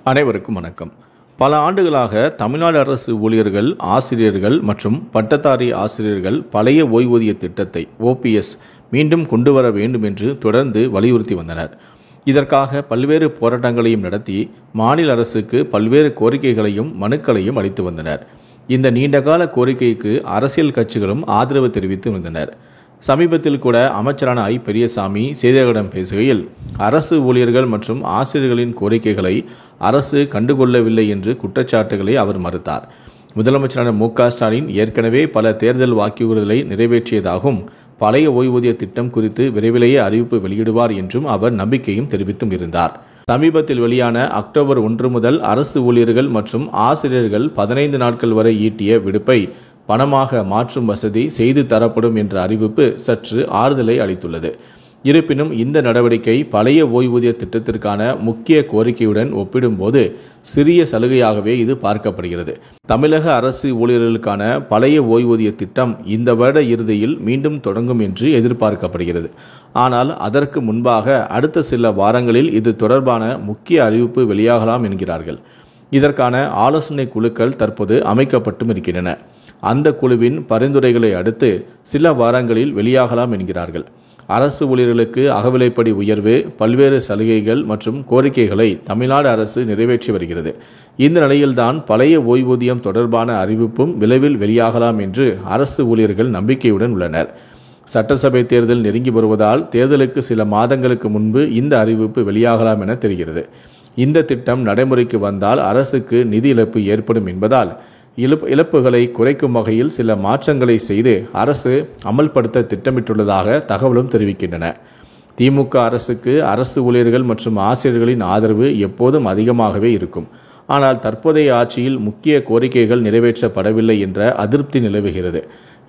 அனைவருக்கும் வணக்கம். பல ஆண்டுகளாக தமிழ்நாடு அரசு ஊழியர்கள், ஆசிரியர்கள் மற்றும் பட்டதாரி ஆசிரியர்கள் பழைய ஓய்வூதிய திட்டத்தை OPS மீண்டும் கொண்டு வர வேண்டும் என்று தொடர்ந்து வலியுறுத்தி வந்தனர். இதற்காக பல்வேறு போராட்டங்களையும் நடத்தி மாநில அரசுக்கு பல்வேறு கோரிக்கைகளையும் மனுக்களையும் அளித்து வந்தனர். இந்த நீண்டகால கோரிக்கைக்கு அரசியல் கட்சிகளும் ஆதரவு தெரிவித்து வந்தனர். சமீபத்தில் கூட அமைச்சரான பெரியசாமி செய்தியாளர்களிடம் பேசுகையில், அரசு ஊழியர்கள் மற்றும் ஆசிரியர்களின் கோரிக்கைகளை அரசு கண்டுகொள்ளவில்லை என்று குற்றச்சாட்டுகளை அவர் மறுத்தார். முதலமைச்சரான MK-ஸ்டாலின் ஏற்கனவே பல தேர்தல் வாக்குறுதிகளை நிறைவேற்றியதாகவும் பழைய ஓய்வூதிய திட்டம் குறித்து விரைவிலேயே அறிவிப்பு வெளியிடுவார் என்றும் அவர் நம்பிக்கையும் தெரிவித்தும் இருந்தார். சமீபத்தில் வெளியான அக்டோபர் 1 முதல் அரசு ஊழியர்கள் மற்றும் ஆசிரியர்கள் 15 நாட்கள் வரை ஈட்டிய விடுப்பை பணமாக மாற்றும் வசதி செய்து தரப்படும் என்ற அறிவிப்பு சற்று ஆறுதலை அளித்துள்ளது. இருப்பினும் இந்த நடவடிக்கை பழைய ஓய்வூதிய திட்டத்திற்கான முக்கிய கோரிக்கையுடன் ஒப்பிடும்போது சிறிய சலுகையாகவே இது பார்க்கப்படுகிறது. தமிழக அரசு ஊழியர்களுக்கான பழைய ஓய்வூதிய திட்டம் இந்த வருட இறுதியில் மீண்டும் தொடங்கும் என்று எதிர்பார்க்கப்படுகிறது. ஆனால் அதற்கு முன்பாக அடுத்த சில வாரங்களில் இது தொடர்பான முக்கிய அறிவிப்பு வெளியாகலாம் என்கிறார்கள். இதற்கான ஆலோசனை குழுக்கள் தற்போது அமைக்கப்பட்டும் இருக்கின்றன. அந்த குழுவின் பரிந்துரைகளை அடுத்து சில வாரங்களில் வெளியாகலாம் என்கிறார்கள். அரசு ஊழியர்களுக்கு அகவிலைப்படி உயர்வு, பல்வேறு சலுகைகள் மற்றும் கோரிக்கைகளை தமிழ்நாடு அரசு நிறைவேற்றி வருகிறது. இந்த நிலையில்தான் பழைய ஓய்வூதியம் தொடர்பான அறிவிப்பும் விரைவில் வெளியாகலாம் என்று அரசு ஊழியர்கள் நம்பிக்கையுடன் உள்ளனர். சட்டசபை தேர்தல் நெருங்கி வருவதால் தேர்தலுக்கு சில மாதங்களுக்கு முன்பு இந்த அறிவிப்பு வெளியாகலாம் என தெரிகிறது. இந்த திட்டம் நடைமுறைக்கு வந்தால் அரசுக்கு நிதி இழப்பு ஏற்படும் என்பதால் இழப்புகளை குறைக்கும் வகையில் சில மாற்றங்களை செய்து அரசு அமல்படுத்த திட்டமிட்டுள்ளதாக தகவலும் தெரிவிக்கின்றன. திமுக அரசுக்கு அரசு ஊழியர்கள் மற்றும் ஆசிரியர்களின் ஆதரவு எப்போதும் அதிகமாகவே இருக்கும். ஆனால் தற்போதைய ஆட்சியில் முக்கிய கோரிக்கைகள் நிறைவேற்றப்படவில்லை என்ற அதிருப்தி நிலவுகிறது.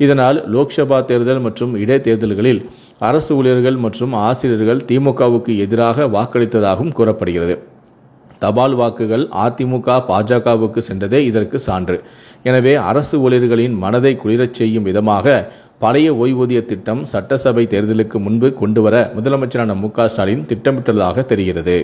இதனால் லோக்சபா தேர்தல் மற்றும் இடைத்தேர்தல்களில் அரசு ஊழியர்கள் மற்றும் ஆசிரியர்கள் திமுகவுக்கு எதிராக வாக்களித்ததாகவும் கூறப்படுகிறது. தபால் வாக்குகள் அதிமுக, பாஜகவுக்கு சென்றதே இதற்கு சான்று. எனவே அரசு ஊழியர்களின் மனதை குளிரச் செய்யும் விதமாக பழைய ஓய்வூதிய திட்டம் சட்டசபை தேர்தலுக்கு முன்பு கொண்டுவர முதலமைச்சரான MK-ஸ்டாலின் திட்டமிட்டுள்ளதாக தெரிகிறது.